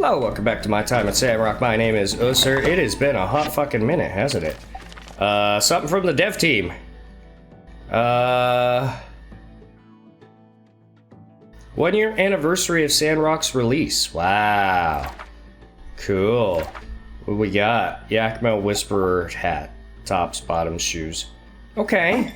Hello, welcome back to my time at Sandrock. My name is Ussur. It has been a hot fucking minute, hasn't it? Something from the dev team. 1 year anniversary of Sandrock's release. Wow. Cool. What we got? Yakima Whisperer hat. Tops, bottoms, shoes. Okay.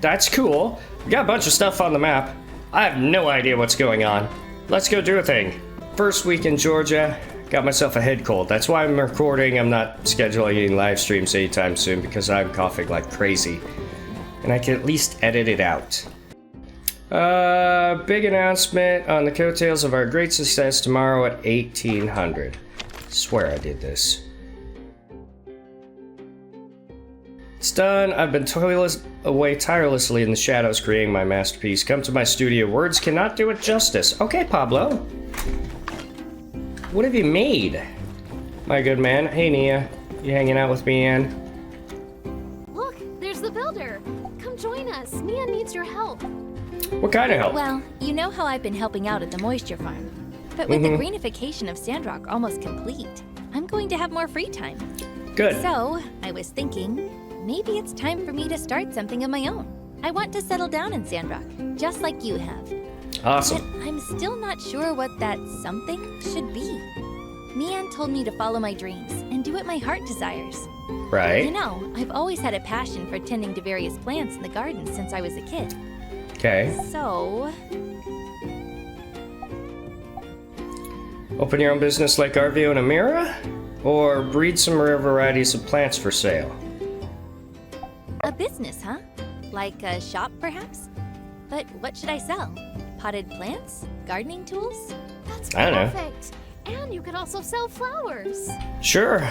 That's cool. We got a bunch of stuff on the map. I have no idea what's going on. Let's go do a thing. First week in Georgia, got myself a head cold. That's why I'm recording. I'm not scheduling any live streams anytime soon because I'm coughing like crazy. And I can at least edit it out. Big announcement on the coattails of our great success tomorrow at 1800. Swear I did this. It's done. I've been away tirelessly in the shadows creating my masterpiece. Come to my studio. Words cannot do it justice. Okay, Pablo. What have you made? My good man. Hey, Nia. You hanging out with me, Ann? Look, there's the builder. Come join us. Nia needs your help. What kind of help? Well, you know how I've been helping out at the moisture farm. But with the greenification of Sandrock almost complete, I'm going to have more free time. Good. So, I was thinking, maybe it's time for me to start something of my own. I want to settle down in Sandrock, just like you have. Awesome. But I'm still not sure what that something should be. Mian told me to follow my dreams and do what my heart desires. Right. You know, I've always had a passion for tending to various plants in the garden since I was a kid. Okay. So... Open your own business like Arvio and Amira? Or breed some rare varieties of plants for sale? A business, huh? Like a shop, perhaps? But what should I sell? Potted plants? Gardening tools? That's I don't know. perfect. And you could also sell flowers. Sure.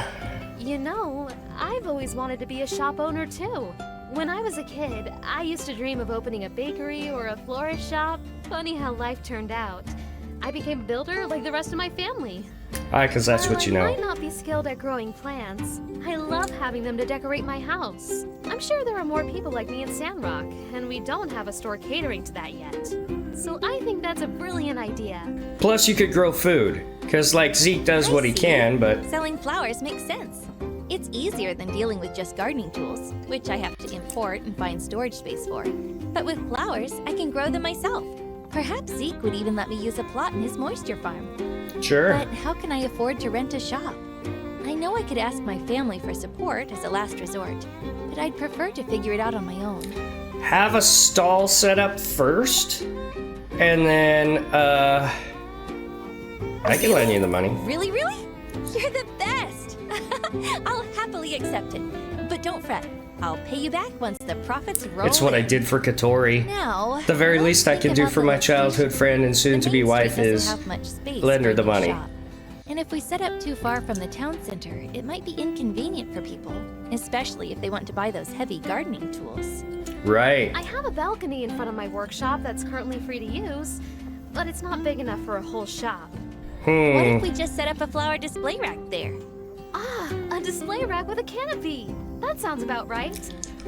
You know, I've always wanted to be a shop owner too. When I was a kid, I used to dream of opening a bakery or a florist shop. Funny how life turned out. I became a builder like the rest of my family. Aye, because that's While what you know. I might not be skilled at growing plants, I love having them to decorate my house. I'm sure there are more people like me in Sandrock, and we don't have a store catering to that yet. So I think that's a brilliant idea. Plus, you could grow food. Because, like, Zeke does what he can, but... Selling flowers makes sense. It's easier than dealing with just gardening tools, which I have to import and find storage space for. But with flowers, I can grow them myself. Perhaps Zeke would even let me use a plot in his moisture farm. Sure. But how can I afford to rent a shop? I know I could ask my family for support as a last resort, but I'd prefer to figure it out on my own. Have a stall set up first, and then, I can lend you the money. Really, really? You're the best! I'll happily accept it, but don't fret. I'll pay you back once the profits roll It's what I in. did for Katori. Now, The very let's least I think can do about for the my location. childhood friend and soon-to-be The main wife street is doesn't have much space lend her for the a new money. shop. And if we set up too far from the town center, it might be inconvenient for people, especially if they want to buy those heavy gardening tools. Right. I have a balcony in front of my workshop that's currently free to use, but it's not big enough for a whole shop. What if we just set up a flower display rack there? Ah, a display rack with a canopy. That sounds about right.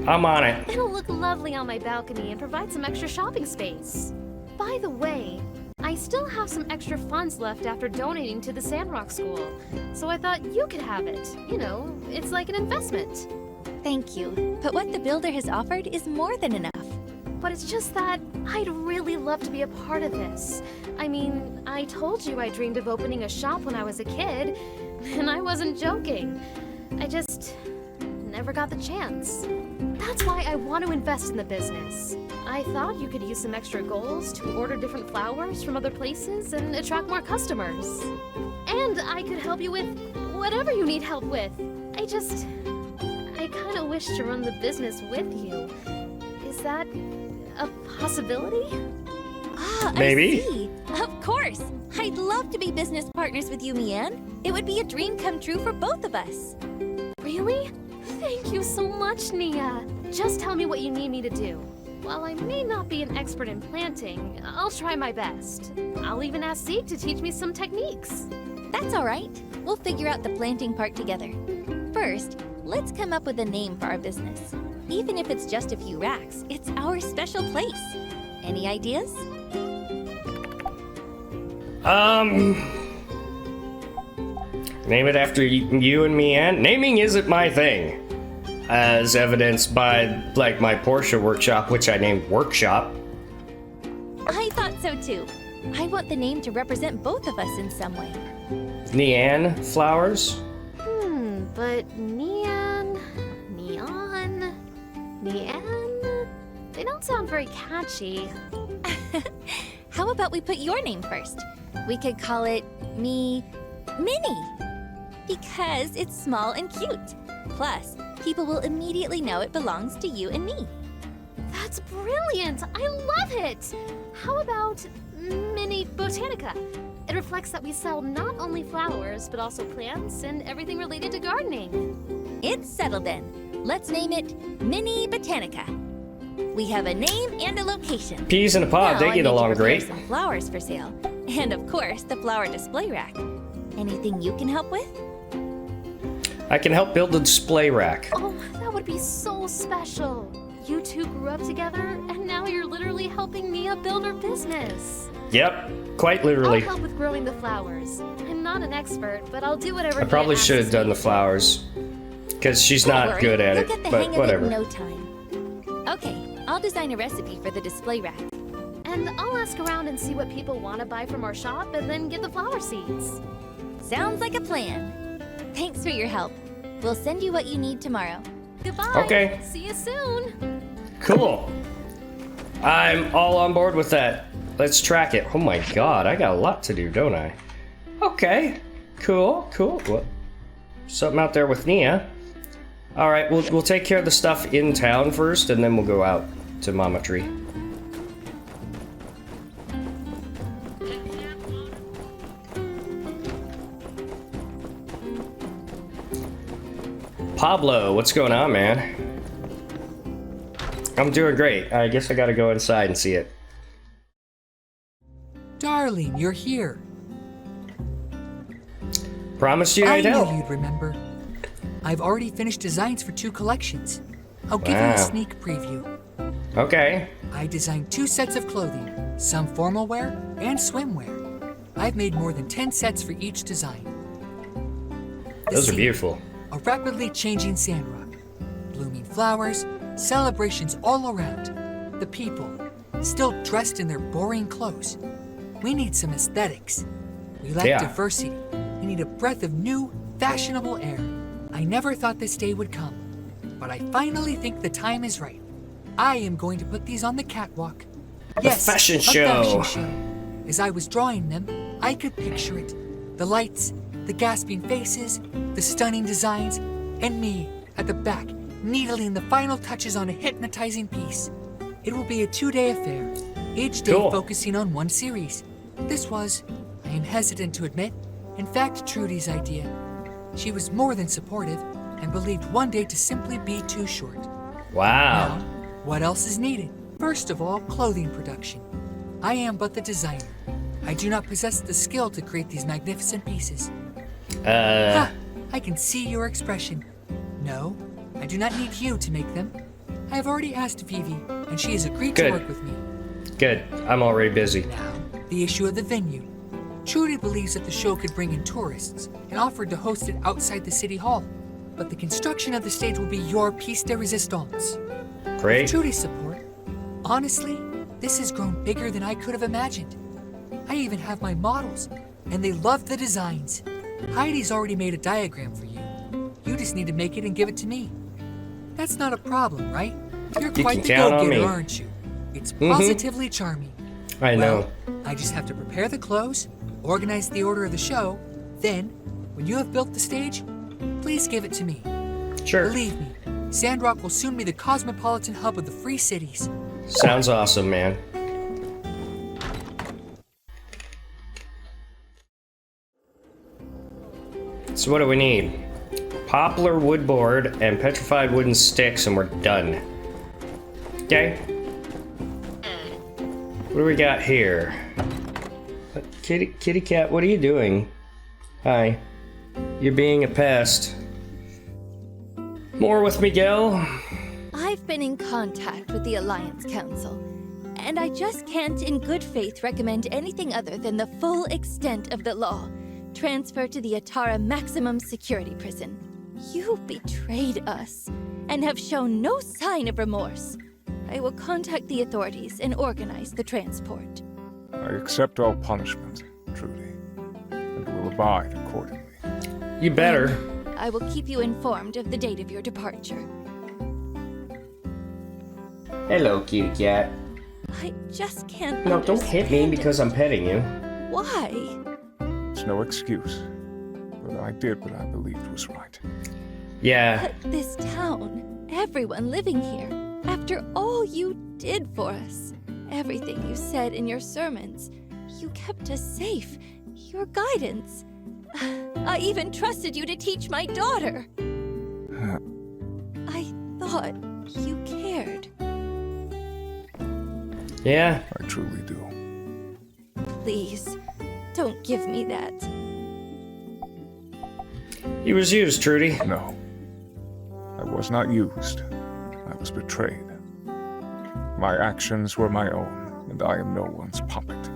I'm on it. It'll look lovely on my balcony and provide some extra shopping space. By the way, I still have some extra funds left after donating to the Sandrock School, so I thought you could have it. You know, it's like an investment. Thank you, but what the builder has offered is more than enough. But it's just that I'd really love to be a part of this. I mean, I told you I dreamed of opening a shop when I was a kid, and I wasn't joking. I just never got the chance. That's why I want to invest in the business. I thought you could use some extra goals to order different flowers from other places and attract more customers. And I could help you with whatever you need help with. I kind of wish to run the business with you. Is that a possibility? Ah, Maybe. I see. Of course. I'd love to be business partners with you, Mian. It would be a dream come true for both of us. Really? Thank you so much, Nia. Just tell me what you need me to do. While I may not be an expert in planting, I'll try my best. I'll even ask Zeke to teach me some techniques. That's all right. We'll figure out the planting part together. First, let's come up with a name for our business. Even if it's just a few racks, it's our special place. Any ideas? Name it after you and me, and naming isn't my thing. As evidenced by, like, my Porsche workshop, which I named Workshop. I thought so too. I want the name to represent both of us in some way. Neon flowers? But neon, they don't sound very catchy. How about we put your name first? We could call it Minnie. Because it's small and cute. Plus, people will immediately know it belongs to you and me. That's brilliant! I love it! How about Mini Botanica? It reflects that we sell not only flowers, but also plants and everything related to gardening. It's settled then. Let's name it Mini Botanica. We have a name and a location. Peas in a pod, Now they I get need to along prepare great. some flowers for sale. And of course, the flower display rack. Anything you can help with? I can help build a display rack. Oh, that would be so special. You two grew up together, and now you're literally helping Mia build her business. Yep, quite I'll literally. help with growing the flowers. I'm not an expert, but I'll do whatever I probably Mia should have asks done me. the flowers. Because she's Don't not worry, good at you'll it, get the but hang whatever. of it in no time. Okay, I'll design a recipe for the display rack. And I'll ask around and see what people want to buy from our shop, and then get the flower seeds. Sounds like a plan. Thanks for your help. We'll send you what you need tomorrow. Goodbye. Okay. See you soon. Cool. I'm all on board with that. Let's track it. Oh my god, I got a lot to do, don't I? Okay. Cool. What? Something out there with Nia. Alright, we'll take care of the stuff in town first, and then we'll go out to Mama Tree. Pablo, what's going on, man? I'm doing great. I guess I gotta go inside and see it. Darling, you're here. Promised you I I'd knew help. you'd remember. I've already finished designs for 2 collections. I'll give you Wow. a sneak preview. Okay. I designed 2 sets of clothing, some formal wear and swimwear. I've made more than 10 sets for each design. The Those are scene, beautiful. A rapidly changing Sandrock. Blooming flowers, celebrations all around. The people, still dressed in their boring clothes. We need some aesthetics. We lack Yeah. diversity. We need a breath of new, fashionable air. I never thought this day would come, but I finally think the time is right. I am going to put these on the catwalk. Yes, fashion a show. fashion show. As I was drawing them, I could picture it. The lights, the gasping faces, the stunning designs, and me at the back, needling the final touches on a hypnotizing piece. It will be a 2-day affair, each day Cool. focusing on one series. This was, I am hesitant to admit, in fact Trudy's idea. She was more than supportive and believed one day to simply be too short. Wow. Now, what else is needed? First of all, clothing production. I am but the designer. I do not possess the skill to create these magnificent pieces. Ha! I can see your expression. No, I do not need you to make them. I have already asked Vivi, and she has agreed Good. to work with me. Good. I'm already busy. Now, the issue of the venue. Trudy believes that the show could bring in tourists and offered to host it outside the city hall. But the construction of the stage will be your piece de resistance. Great. Trudy's support. Honestly, this has grown bigger than I could have imagined. I even have my models, and they love the designs. Heidi's already made a diagram for you. You just need to make it and give it to me. That's not a problem, right? You're You quite can the count on go-getter, me. aren't you? It's positively charming. I know. Well, I just have to prepare the clothes, organize the order of the show, then, when you have built the stage, please give it to me. Sure. Believe me, Sandrock will soon be the cosmopolitan hub of the Free Cities. Sounds awesome, man. So what do we need? Poplar wood board and petrified wooden sticks, and we're done. Okay. What do we got here? Kitty cat, what are you doing? Hi. You're being a pest. More with Miguel. I've been in contact with the Alliance Council, And I just can't in good faith recommend anything other than the full extent of the law. Transfer to the Atara Maximum Security Prison. You betrayed us and have shown no sign of remorse. I will contact the authorities and organize the transport. I accept all punishment, Trudy, and will abide accordingly. You better. I will keep you informed of the date of your departure. Hello, cute cat. I just can't No, don't hit me understand because I'm petting you. Why? It's no excuse, but I did what I believed was right. Yeah. But this town, everyone living here, after all you did for us, everything you said in your sermons, you kept us safe, your guidance. I even trusted you to teach my daughter. I thought you cared. Yeah. I truly do. Please, don't give me that. He was used, Trudy. No. I was not used. I was betrayed. My actions were my own, and I am no one's puppet.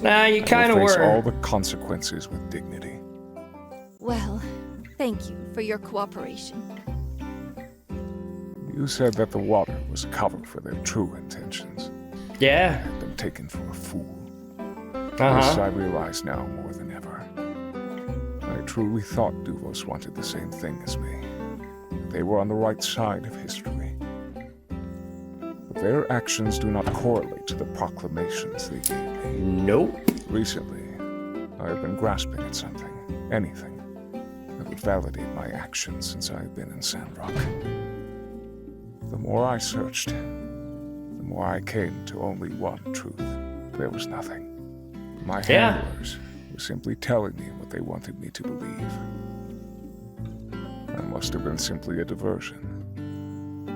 Nah, you kind I of will face were. all the consequences with dignity. Well, thank you for your cooperation. You said that the water was a cover for their true intentions. I Yeah. had been taken for a fool. This Uh-huh. I realize now more than ever. I truly thought Duvos wanted the same thing as me. They were on the right side of history. But their actions do not correlate to the proclamations they gave me. Nope. Recently, I have been grasping at something, anything, that would validate my actions since I have been in Sandrock. The more I searched, the more I came to only one truth. There was nothing. My Yeah. handlers were simply telling me what they wanted me to believe. I must have been simply a diversion.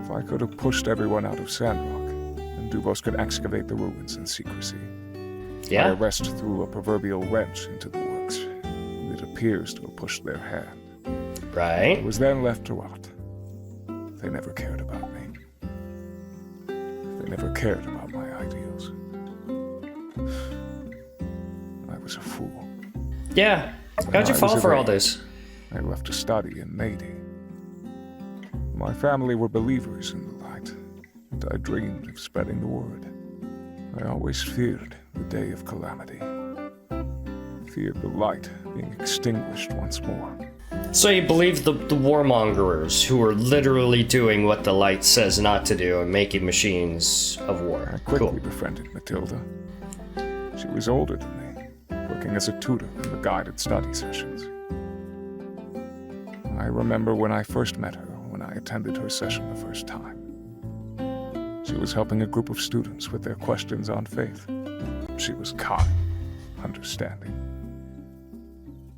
If I could have pushed everyone out of Sandrock, then Duvos could excavate the ruins in secrecy. My Yeah. arrest threw a proverbial wrench into the works, and it appears to have pushed their hand. I Right. was then left to rot. They never cared about me. They never cared about my ideals. I was a fool. Yeah. How'd you I fall was for all away. this? I left to study in Nady. My family were believers in the light, and I dreamed of spreading the word. I always feared the day of calamity. Feared the light being extinguished once more. So you believe the warmongers who are literally doing what the light says not to do and making machines of war. I quickly Cool. befriended Matilda. She was older than me, working as a tutor in the guided study sessions. I remember when I first met her, when I attended her session the first time. She was helping a group of students with their questions on faith. She was kind, understanding.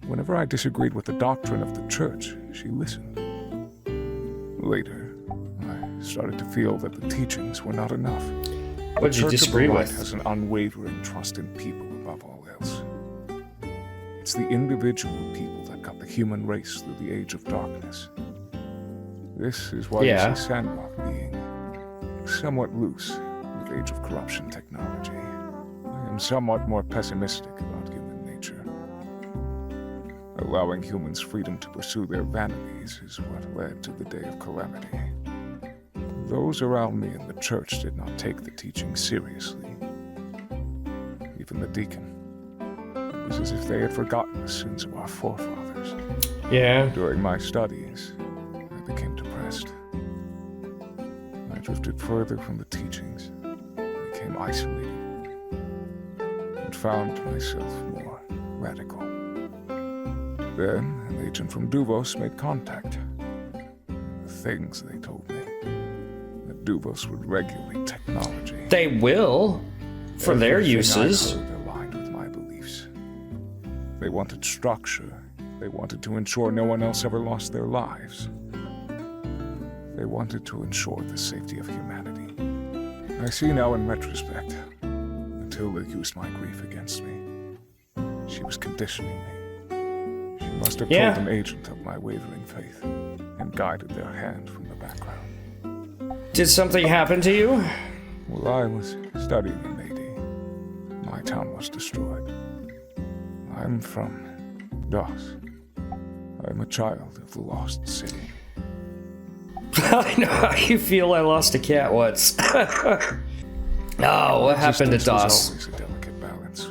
Whenever I disagreed with the doctrine of the church, she listened. Later, I started to feel that the teachings were not enough. What did you Church of the disagree Light with? has an unwavering trust in people above all else. It's the individual people that got the human race through the age of darkness. This is why Yeah. you see Sandrock being somewhat loose with age of corruption technology. I am somewhat more pessimistic about human nature. Allowing humans freedom to pursue their vanities is what led to the day of calamity. Those around me in the church did not take the teaching seriously. Even the deacon. It was as if they had forgotten the sins of our forefathers. Yeah. During my studies, I became depressed. I drifted further from the teachings, became isolated, and found myself more radical. Then, an agent from Duvos made contact. The things they told me, that Duvos would regulate technology. They will, for their Everything uses. I heard aligned with my beliefs. They wanted structure. They wanted to ensure no one else ever lost their lives. They wanted to ensure the safety of humanity. I see now in retrospect, Matilda used my grief against me. She was conditioning me. She must have Yeah. told an agent of my wavering faith and guided their hand from the background. Did something happen to you? While I was studying in Haiti, my town was destroyed. I'm from DOS. I'm a child of the lost city. I know how you feel. I lost a cat once. Oh, what happened to Existence was DOS? always a delicate balance.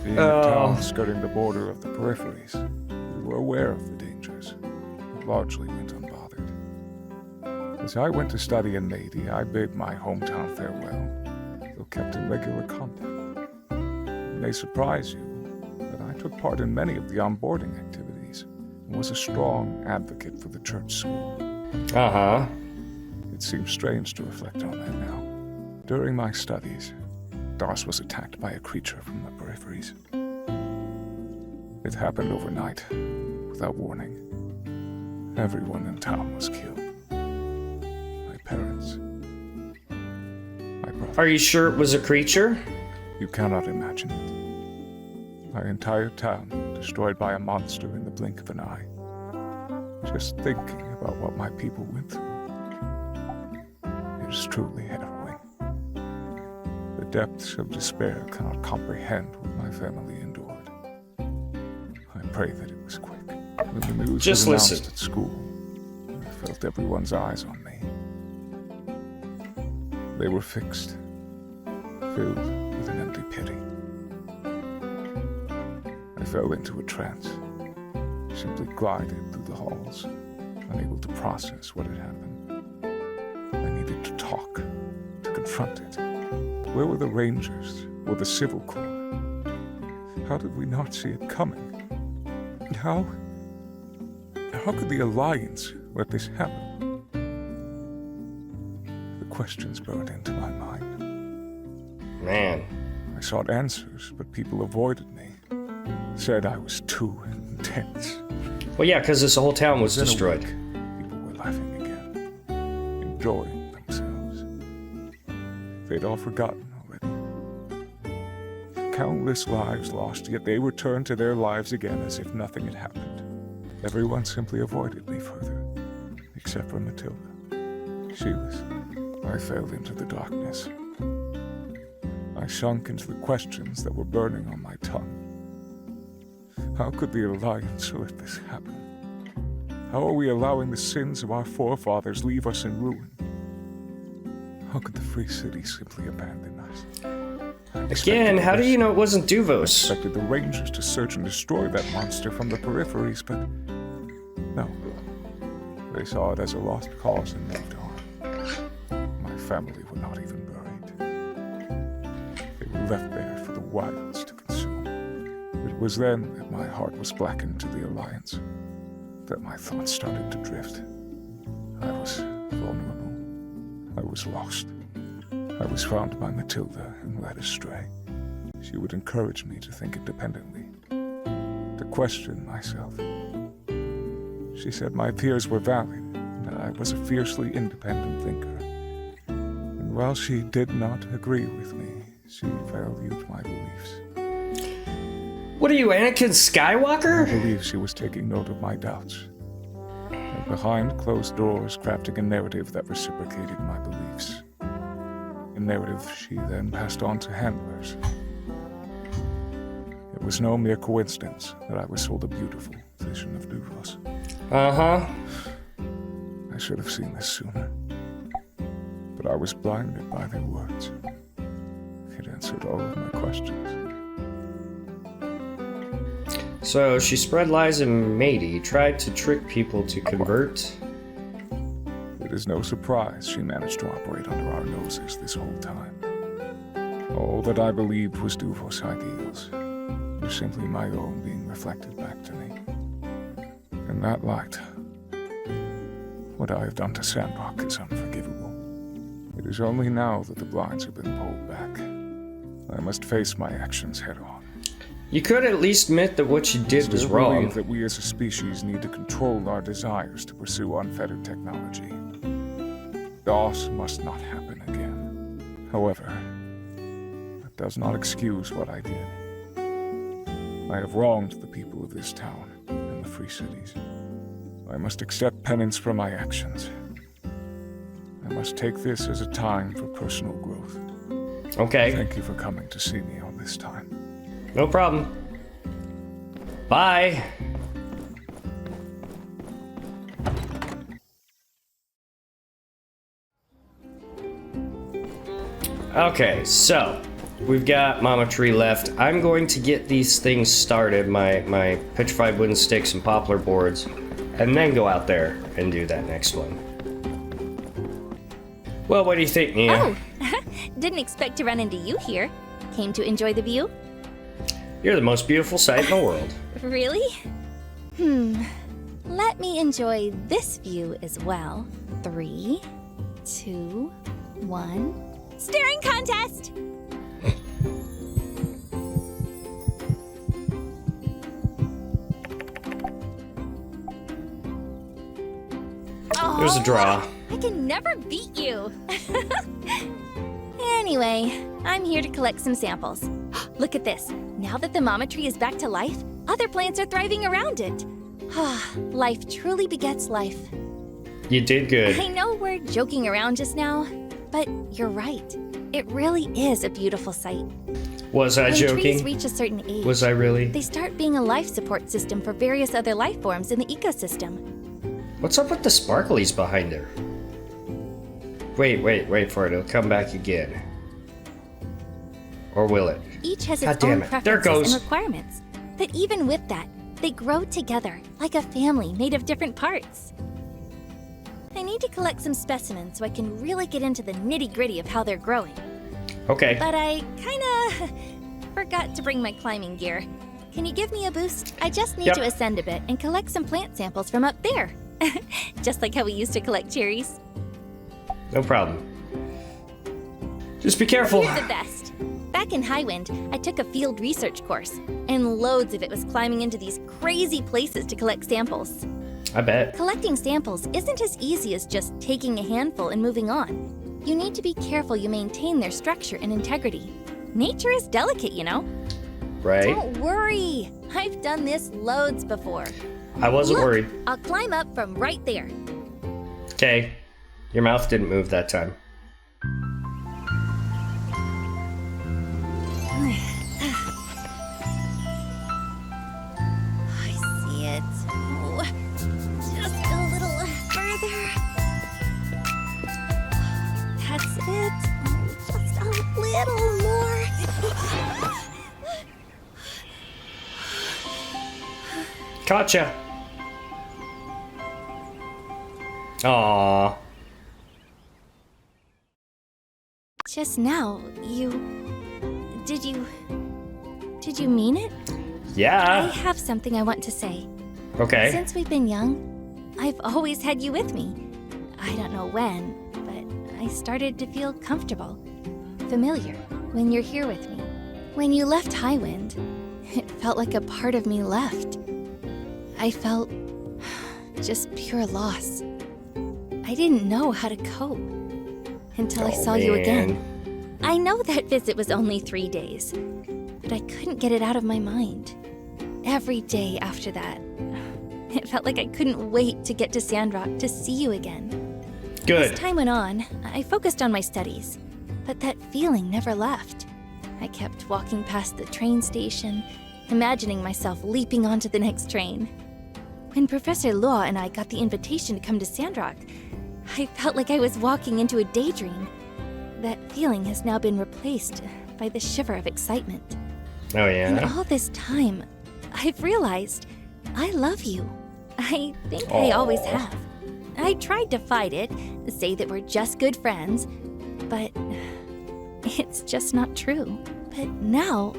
Being a town skirting the border of the peripheries, we were aware of the dangers, but largely went unbothered. As I went to study in Haiti, I bid my hometown farewell, though kept in regular contact. It may surprise you, but I took part in many of the onboarding activities and was a strong advocate for the church school. Uh-huh. It seems strange to reflect on that now. During my studies, DOS was attacked by a creature from the peripheries. It happened overnight, without warning. Everyone in town was killed. My parents. My brother. Are you sure it was a creature? You cannot imagine it. My entire town destroyed by a monster in the blink of an eye. Just thinking about what my people went through. It is truly harrowing. The depths of despair cannot comprehend what my family endured. I pray that it was quick. When the news Just was announced listen. at school, I felt everyone's eyes on me. They were fixed, filled with an empty pity. I fell into a trance, simply glided through the halls, unable to process what had happened. I needed to talk, to confront it. Where were the Rangers or the Civil Corps? How did we not see it coming? And how could the Alliance let this happen? The questions burned into my mind. Man. I sought answers, but people avoided me. Said I was too intense. Well, yeah, because this whole town was Within a destroyed. week, people were laughing again, enjoying themselves. They'd all forgotten already. Countless lives lost, yet they returned to their lives again as if nothing had happened. Everyone simply avoided me further, except for Matilda. I fell into the darkness. I sunk into the questions that were burning on my tongue. How could the Alliance let this happen? How are we allowing the sins of our forefathers leave us in ruin? How could the Free City simply abandon us? Again, how do you know it wasn't I Duvos? expected the Rangers to search and destroy that monster from the peripheries, but no. They saw it as a lost cause and moved on. My family were not even buried. They were left there for the wilds to consume. It was then that my heart was blackened to the Alliance, that my thoughts started to drift. I was vulnerable. I was lost. I was found by Matilda and led astray. She would encourage me to think independently, to question myself. She said my fears were valid, and that I was a fiercely independent thinker. And while she did not agree with me, she valued my beliefs. What are you, Anakin I Skywalker? believe she was taking note of my doubts, and behind closed doors crafting a narrative that reciprocated my beliefs. A narrative she then passed on to handlers. It was no mere coincidence that I was sold a beautiful vision of Duvos. Uh-huh. I should have seen this sooner, but I was blinded by their words. It answered all of my questions. So she spread lies and matey, tried to trick people to convert. It is no surprise she managed to operate under our noses this whole time. All that I believed was Duvos' ideals were simply my own being reflected back to me. In that light, what I have done to Sandrock is unforgivable. It is only now that the blinds have been pulled back. I must face my actions head on. You could at least admit that what you did was Still wrong. believe that we as a species need to control our desires to pursue unfettered technology. DOS must not happen again. However, that does not excuse what I did. I have wronged the people of this town and the Free Cities. I must accept penance for my actions. I must take this as a time for personal growth. Okay. Thank you for coming to see me all this time. No problem. Bye. Okay, so we've got Mama Tree left. I'm going to get these things started, my petrified wooden sticks and poplar boards, and then go out there and do that next one. Well, what do you think, Nia? Oh, didn't expect to run into you here. Came to enjoy the view? You're the most beautiful sight in the world. Really? Let me enjoy this view as well. 3, 2, 1. Staring contest! It was a draw. I can never beat you. Anyway, I'm here to collect some samples. Look at this. Now that the mama tree is back to life, other plants are thriving around it. Life truly begets life. You did good. I know we're joking around just now, but you're right. It really is a beautiful sight. Was I When joking? trees reach a certain age, Was I really? they start being a life support system for various other life forms in the ecosystem. What's up with the sparklies behind her? Wait for it. It'll come back again. Or will it? Each has God its damn own it. There it preferences goes. and requirements. But even with that, they grow together, like a family made of different parts. I need to collect some specimens so I can really get into the nitty-gritty of how they're growing. Okay. But I kinda forgot to bring my climbing gear. Can you give me a boost? I just need Yep. to ascend a bit and collect some plant samples from up there. Just like how we used to collect cherries. No problem. Just be careful. Here's the best. Back in Highwind, I took a field research course, and loads of it was climbing into these crazy places to collect samples. I bet. Collecting samples isn't as easy as just taking a handful and moving on. You need to be careful you maintain their structure and integrity. Nature is delicate, you know? Right? Don't worry. I've done this loads before. I wasn't Look, worried. I'll climb up from right there. Okay. Your mouth didn't move that time. I see it. Oh, just a little further. That's it. Just a little more. Gotcha. Aww. Just now, Did you mean it? I Yeah. have something I want to say. Okay. Since we've been young, I've always had you with me. I don't know when, but I started to feel comfortable, familiar, when you're here with me. When you left Highwind, it felt like a part of me left. I felt just pure loss. I didn't know how to cope until I saw you again. I know that visit was only 3 days, but I couldn't get it out of my mind. Every day after that, it felt like I couldn't wait to get to Sandrock to see you again. Good. As time went on, I focused on my studies, but that feeling never left. I kept walking past the train station, imagining myself leaping onto the next train. When Professor Law and I got the invitation to come to Sandrock, I felt like I was walking into a daydream. That feeling has now been replaced by the shiver of excitement. Oh In yeah. all this time, I've realized I love you. I think I always Aw. have. I tried to fight it, say that we're just good friends, but it's just not true. But now,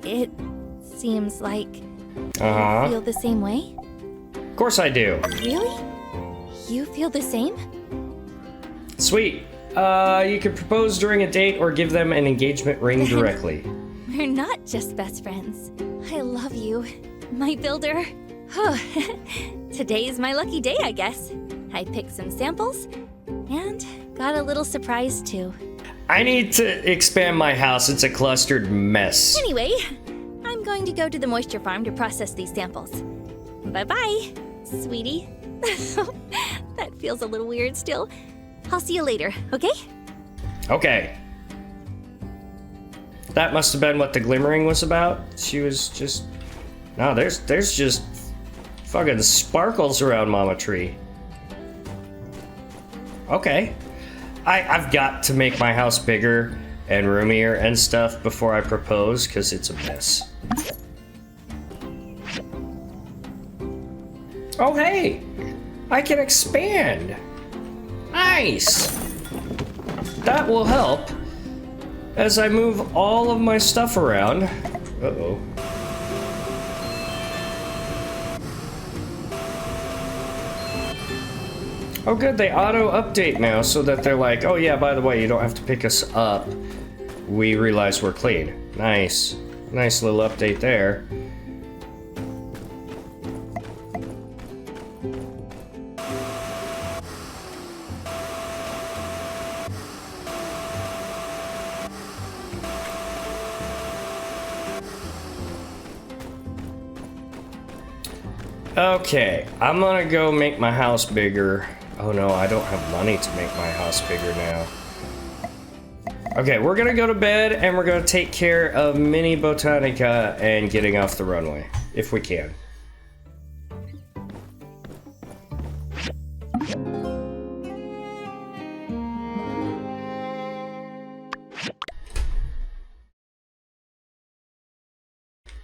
it seems like you feel the same way? Of course I do. Really? You feel the same? Sweet. You could propose during a date or give them an engagement ring directly. We're not just best friends. I love you, my builder. Today's my lucky day, I guess. I picked some samples and got a little surprise too. I need to expand my house. It's a clustered mess. Anyway, I'm going to go to the moisture farm to process these samples. Bye-bye, sweetie. That feels a little weird still. I'll see you later, okay? Okay. That must have been what the glimmering was about. She was just... No, there's just fucking sparkles around Mama Tree. Okay. I've got to make my house bigger and roomier and stuff before I propose, because it's a mess. Oh, hey! I can expand! Nice! That will help as I move all of my stuff around. Uh-oh. Oh good, they auto-update now so that they're like, oh yeah, by the way, you don't have to pick us up. We realize we're clean. Nice. Nice little update there. Okay, I'm gonna go make my house bigger. Oh no, I don't have money to make my house bigger now. Okay, we're gonna go to bed and we're gonna take care of Mini Botanica and getting off the runway, if we can.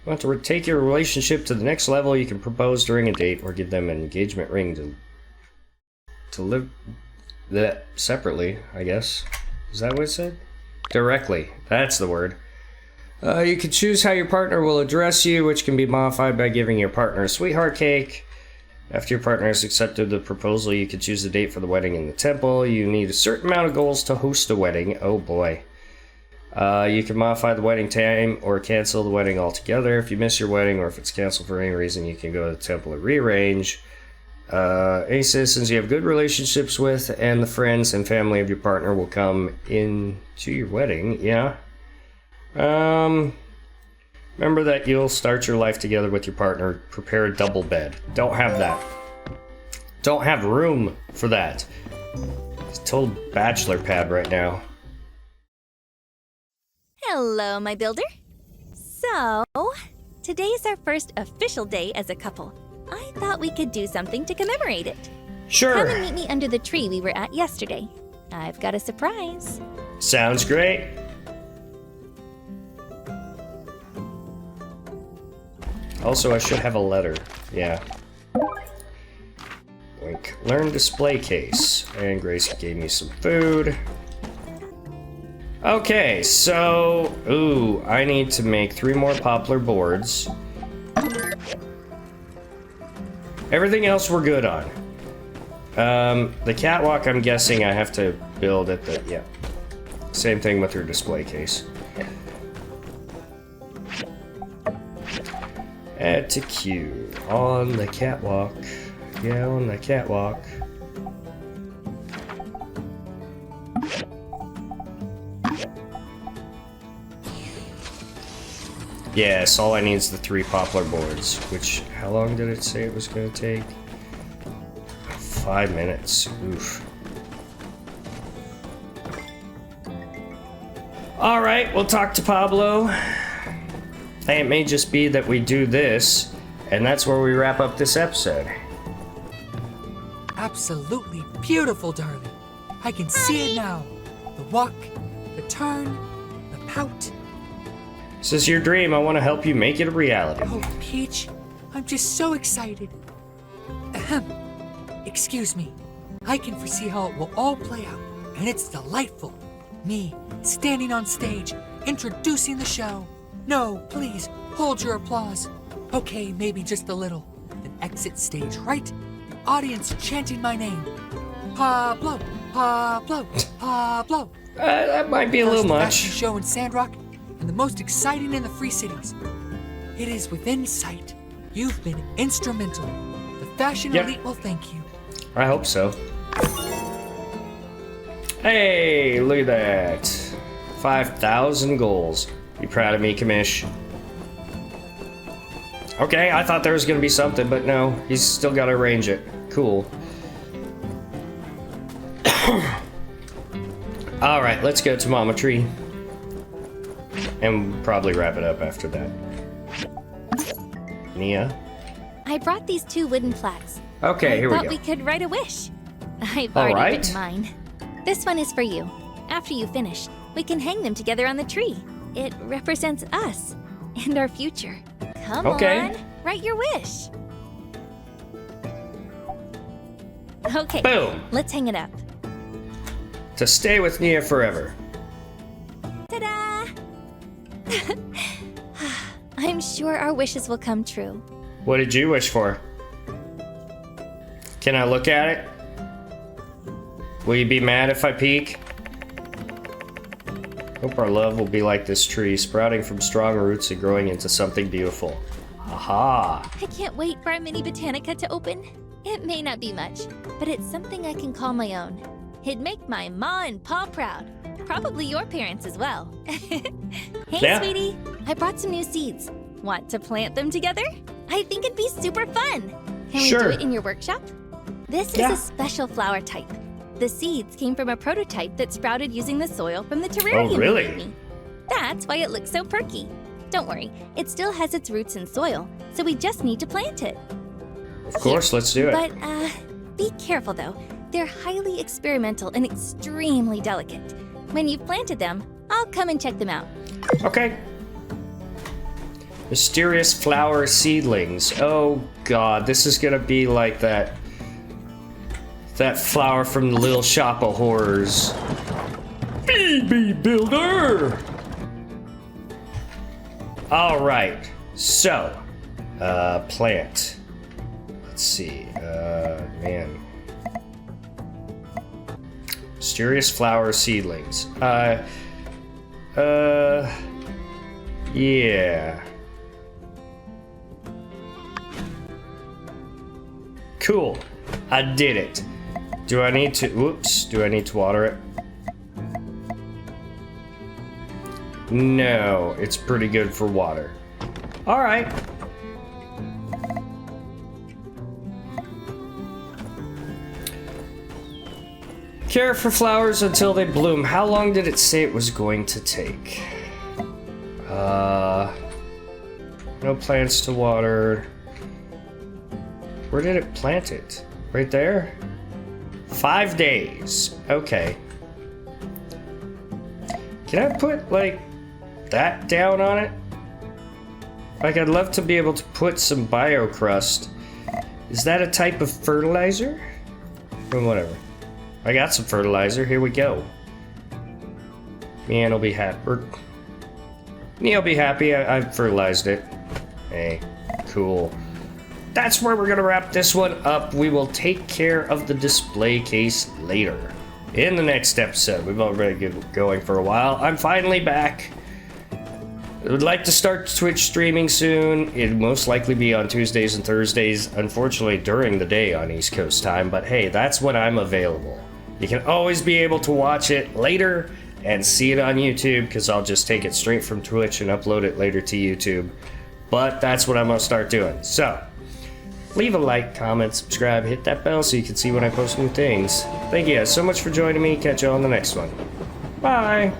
Want to take your relationship to the next level, you can propose during a date or give them an engagement ring to live that separately, I guess. Is that what it said? Directly. That's the word. You can choose how your partner will address you, which can be modified by giving your partner a sweetheart cake. After your partner has accepted the proposal, you can choose the date for the wedding in the temple. You need a certain amount of goals to host a wedding. Oh boy. You can modify the wedding time or cancel the wedding altogether. If you miss your wedding or if it's canceled for any reason, you can go to the temple and rearrange. Any citizens you have good relationships with and the friends and family of your partner will come in to your wedding. Yeah. Remember that you'll start your life together with your partner. Prepare a double bed. Don't have that. Don't have room for that. It's a total bachelor pad right now. Hello, my builder. So, today's our first official day as a couple. I thought we could do something to commemorate it. Sure. Come and meet me under the tree we were at yesterday. I've got a surprise. Sounds great. Also, I should have a letter. Yeah. Wink. Learn display case. And Grace gave me some food. Okay, so... Ooh, I need to make 3 more poplar boards. Everything else we're good on. The catwalk, I'm guessing I have to build at the... Yeah. Same thing with her display case. Add to queue. On the catwalk. Yeah, on the catwalk. Yes, all I need is the 3 poplar boards, which, how long did it say it was going to take? 5 minutes. Oof. Alright, we'll talk to Pablo. Hey, it may just be that we do this, and that's where we wrap up this episode. Absolutely beautiful, darling. I can see it now. The walk, the turn, the pout. This is your dream. I want to help you make it a reality. Oh, Peach, I'm just so excited. Ahem. Excuse me. I can foresee how it will all play out, and it's delightful. Me, standing on stage, introducing the show. No, please, hold your applause. Okay, maybe just a little. Then exit stage right, the audience chanting my name. Pablo, Pablo, Pablo. That might be a little much. Fashion show in Sandrock, and the most exciting in the Free Cities. It is within sight. You've been instrumental. The fashion elite will thank you. I hope so. Hey, look at that. 5,000 goals. You proud of me, Kamish? Okay, I thought there was gonna be something, but no. He's still gotta arrange it. Cool. Alright, let's go to Mama Tree. And probably wrap it up after that. Nia? I brought these 2 wooden plaques. Okay, here we Thought go. we could write a wish. I've All already right. written mine. This one is for you. After you finish, we can hang them together on the tree. It represents us and our future. Come Okay. on, write your wish. Okay, Boom! let's hang it up. To stay with Nia forever. Ta-da! I'm sure our wishes will come true. What did you wish for? Can I look at it? Will you be mad if I peek? Hope our love will be like this tree, sprouting from strong roots and growing into something beautiful. Aha! I can't wait for our mini botanica to open. It may not be much, but it's something I can call my own. It'd make my ma and pa proud. Probably your parents as well. Hey, Yeah. sweetie. I brought some new seeds. Want to plant them together? I think it'd be super fun. Can we Sure. do it in your workshop? This Yeah. is a special flower type. The seeds came from a prototype that sprouted using the soil from the terrarium you really? gave me. That's why it looks so perky. Don't worry, it still has its roots in soil, so we just need to plant it. Of course, let's do it. But, be careful though. They're highly experimental and extremely delicate. When you've planted them, I'll come and check them out. Okay. Mysterious flower seedlings. Oh god, this is gonna be like that flower from the Little Shop of Horrors. BB Builder! Alright, so, plant. Let's see, man. Mysterious flower seedlings. Yeah. Cool. I did it. Do I need to, whoops, do I need to water it? No, it's pretty good for water. All right. Care for flowers until they bloom. How long did it say it was going to take? No plants to water. Where did it plant it? Right there? 5 days. Okay. Can I put, like, that down on it? Like, I'd love to be able to put some biocrust. Is that a type of fertilizer? Or whatever. I got some fertilizer. Here we go. Me'll be happy. Me'll be happy. I've fertilized it. Hey, cool. That's where we're gonna wrap this one up. We will take care of the display case later. In the next episode. We've already been going for a while. I'm finally back. I would like to start Twitch streaming soon. It'll most likely be on Tuesdays and Thursdays, unfortunately during the day on East Coast time, but hey, that's when I'm available. You can always be able to watch it later and see it on YouTube, because I'll just take it straight from Twitch and upload it later to YouTube. But that's what I'm gonna start doing. So, leave a like, comment, subscribe, hit that bell so you can see when I post new things. Thank you guys so much for joining me. Catch you on the next one. Bye!